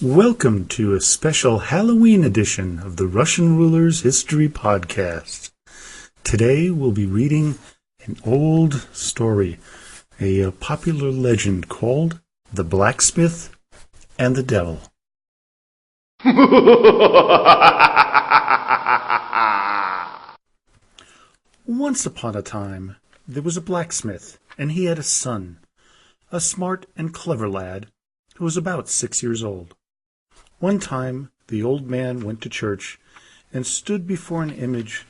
Welcome to a special Halloween edition of the Russian Rulers History Podcast. Today we'll be reading an old story, a popular legend called The Blacksmith and the Devil. Once upon a time, there was a blacksmith, and he had a son, a smart and clever lad who was about 6 years old. One time the old man went to church and stood before an image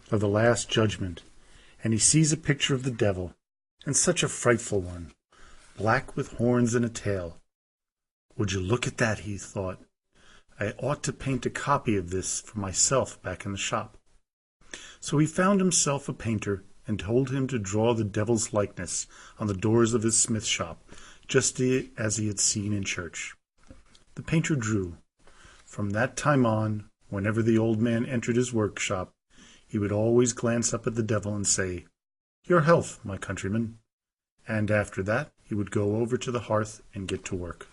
of the Last Judgment, and he sees a picture of the devil, and such a frightful one, black with horns and a tail. "Would you look at that?" he thought. "I ought to paint a copy of this for myself back in the shop." So he found himself a painter and told him to draw the devil's likeness on the doors of his smith shop, just as he had seen in church. The painter drew. From that time on, whenever the old man entered his workshop, he would always glance up at the devil and say, "Your health, my countryman." And after that, he would go over to the hearth and get to work.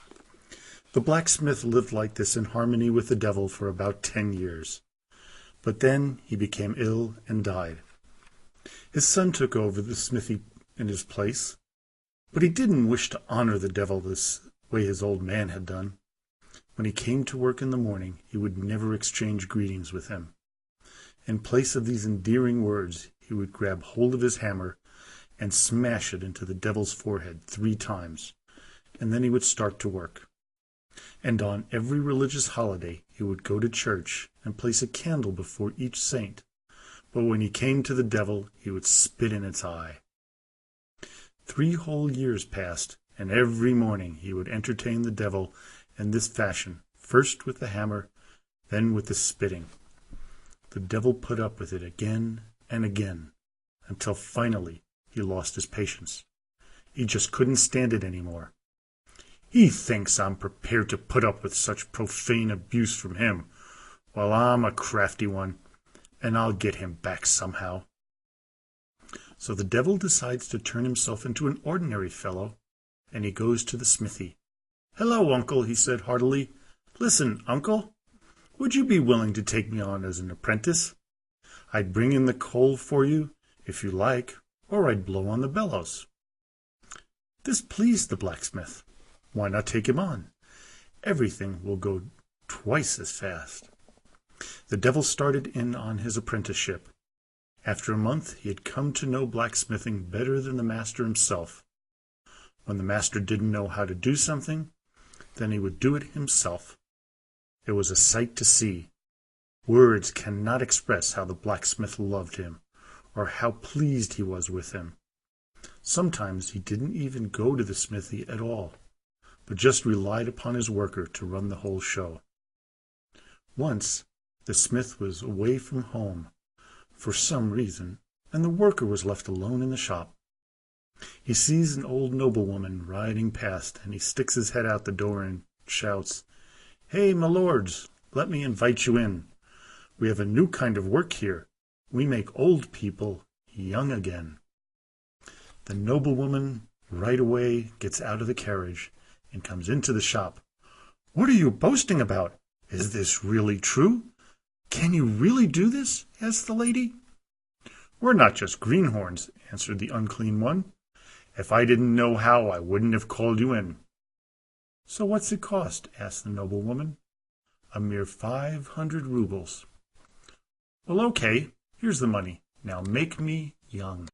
The blacksmith lived like this in harmony with the devil for about 10 years. But then he became ill and died. His son took over the smithy in his place, but he didn't wish to honor the devil this way his old man had done. When he came to work in the morning, he would never exchange greetings with him. In place of these endearing words, he would grab hold of his hammer and smash it into the devil's forehead 3 times, and then he would start to work. And on every religious holiday, he would go to church and place a candle before each saint. But when he came to the devil, he would spit in its eye. 3 whole years passed, and every morning he would entertain the devil in this fashion, first with the hammer, then with the spitting. The devil put up with it again and again, until finally he lost his patience. He just couldn't stand it any more. "He thinks I'm prepared to put up with such profane abuse from him. Well, I'm a crafty one, and I'll get him back somehow." So the devil decides to turn himself into an ordinary fellow, and he goes to the smithy. "Hello, Uncle," he said heartily. "Listen, Uncle, would you be willing to take me on as an apprentice? I'd bring in the coal for you, if you like, or I'd blow on the bellows." This pleased the blacksmith. Why not take him on? Everything will go twice as fast. The devil started in on his apprenticeship. After a month, he had come to know blacksmithing better than the master himself. When the master didn't know how to do something, then he would do it himself. It was a sight to see. Words cannot express how the blacksmith loved him, or how pleased he was with him. Sometimes he didn't even go to the smithy at all, but just relied upon his worker to run the whole show. Once, the smith was away from home for some reason, and the worker was left alone in the shop. He sees an old noblewoman riding past, and he sticks his head out the door and shouts, "Hey, my lords, let me invite you in. We have a new kind of work here. We make old people young again." The noblewoman right away gets out of the carriage and comes into the shop. "What are you boasting about? Is this really true? Can you really do this?" asked the lady. "We're not just greenhorns," answered the unclean one. "If I didn't know how, I wouldn't have called you in." "So what's it cost?" asked the noblewoman. "A mere 500 rubles." "Well, okay, here's the money. Now make me young."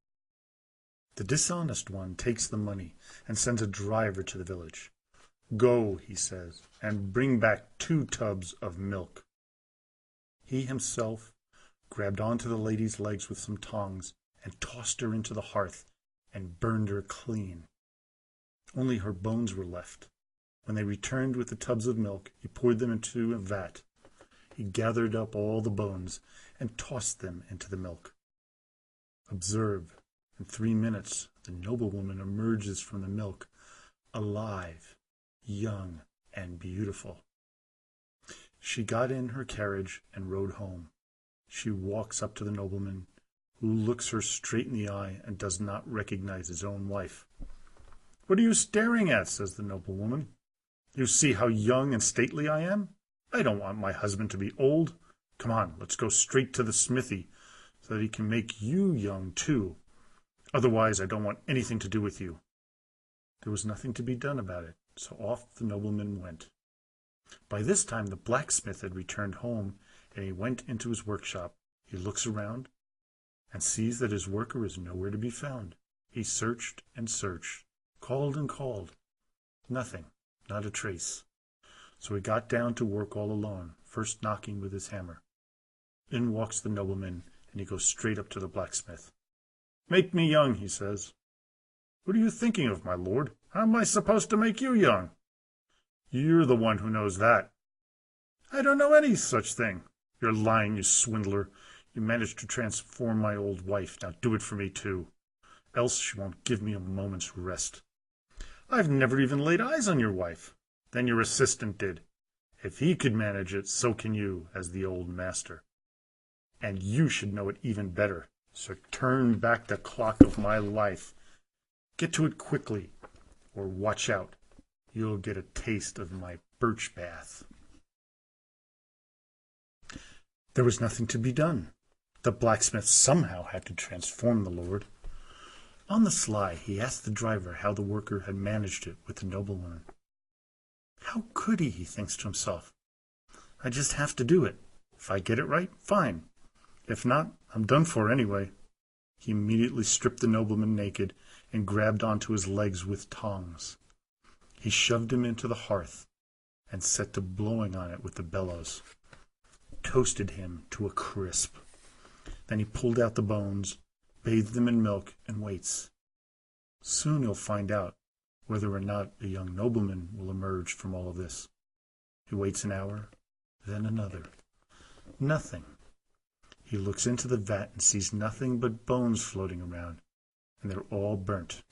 The dishonest one takes the money and sends a driver to the village. "Go," he says, "and bring back 2 tubs of milk." He himself grabbed onto the lady's legs with some tongs and tossed her into the hearth and burned her clean. Only her bones were left. When they returned with the tubs of milk, he poured them into a vat. He gathered up all the bones and tossed them into the milk. Observe, in 3 minutes, the noblewoman emerges from the milk, alive, young, and beautiful. She got in her carriage and rode home. She walks up to the nobleman, who looks her straight in the eye and does not recognize his own wife. "What are you staring at?" says the noblewoman. You see how young and stately I am? I don't want my husband to be old. Come on, let's go straight to the smithy, so that he can make you young too. Otherwise, I don't want anything to do with you." There was nothing to be done about it, so off the nobleman went. By this time the blacksmith had returned home, and he went into his workshop. He looks around and sees that his worker is nowhere to be found. He searched and searched, called and called. Nothing, not a trace. So he got down to work all alone, first knocking with his hammer. In walks the nobleman, and he goes straight up to the blacksmith. "Make me young," he says. "What are you thinking of, my lord? How am I supposed to make you young?" "You're the one who knows that." "I don't know any such thing." "You're lying, you swindler. You managed to transform my old wife. Now do it for me too. Else she won't give me a moment's rest." "I've never even laid eyes on your wife." "Then your assistant did. If he could manage it, so can you, as the old master. And you should know it even better. So turn back the clock of my life. Get to it quickly, or watch out. You'll get a taste of my birch bath." There was nothing to be done. The blacksmith somehow had to transform the lord. On the sly, he asked the driver how the worker had managed it with the noblewoman. "How could he thinks to himself. "I just have to do it. If I get it right, fine. If not, I'm done for anyway." He immediately stripped the nobleman naked and grabbed onto his legs with tongs. He shoved him into the hearth and set to blowing on it with the bellows. Toasted him to a crisp. Then he pulled out the bones, bathed them in milk, and waits. Soon he'll find out whether or not a young nobleman will emerge from all of this. He waits an hour, then another. Nothing. He looks into the vat and sees nothing but bones floating around, and they're all burnt.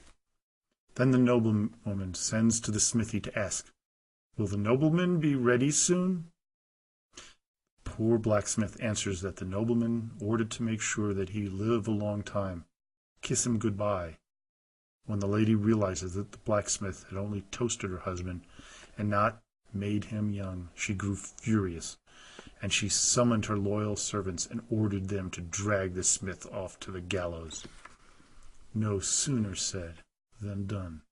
Then the noblewoman sends to the smithy to ask, "Will the nobleman be ready soon?" Poor blacksmith answers that the nobleman ordered to make sure that he live a long time. Kiss him goodbye. When the lady realizes that the blacksmith had only toasted her husband and not made him young, she grew furious, and she summoned her loyal servants and ordered them to drag the smith off to the gallows. No sooner said than done.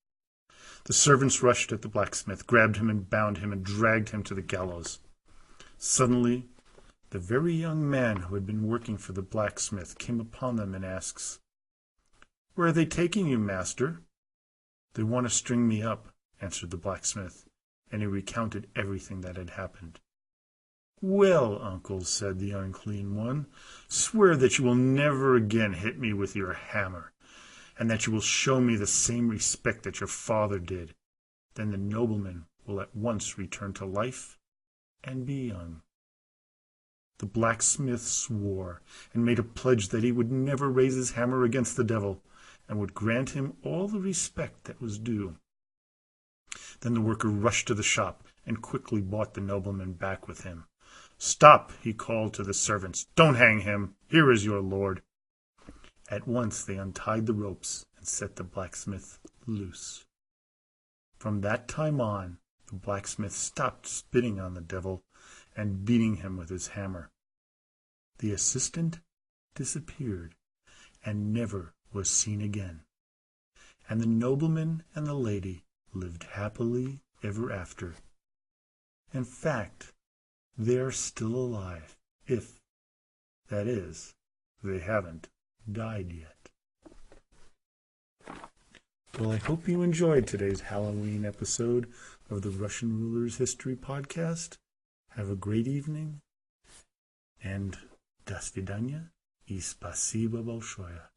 The servants rushed at the blacksmith, grabbed him and bound him and dragged him to the gallows. Suddenly, the very young man who had been working for the blacksmith came upon them and asks, "Where are they taking you, master?" "They want to string me up," answered the blacksmith, and he recounted everything that had happened. "Well, uncle," said the unclean one, "swear that you will never again hit me with your hammer, and that you will show me the same respect that your father did. Then the nobleman will at once return to life and be young." The blacksmith swore and made a pledge that he would never raise his hammer against the devil, and would grant him all the respect that was due. Then the worker rushed to the shop and quickly brought the nobleman back with him. "Stop!" he called to the servants. "Don't hang him. Here is your lord." At once they untied the ropes and set the blacksmith loose. From that time on, the blacksmith stopped spitting on the devil and beating him with his hammer. The assistant disappeared and never was seen again, and the nobleman and the lady lived happily ever after. In fact, they are still alive, if, that is, they haven't died yet. Well, I hope you enjoyed today's Halloween episode of the Russian Rulers History Podcast. Have a great evening, and до свидания и спасибо большое.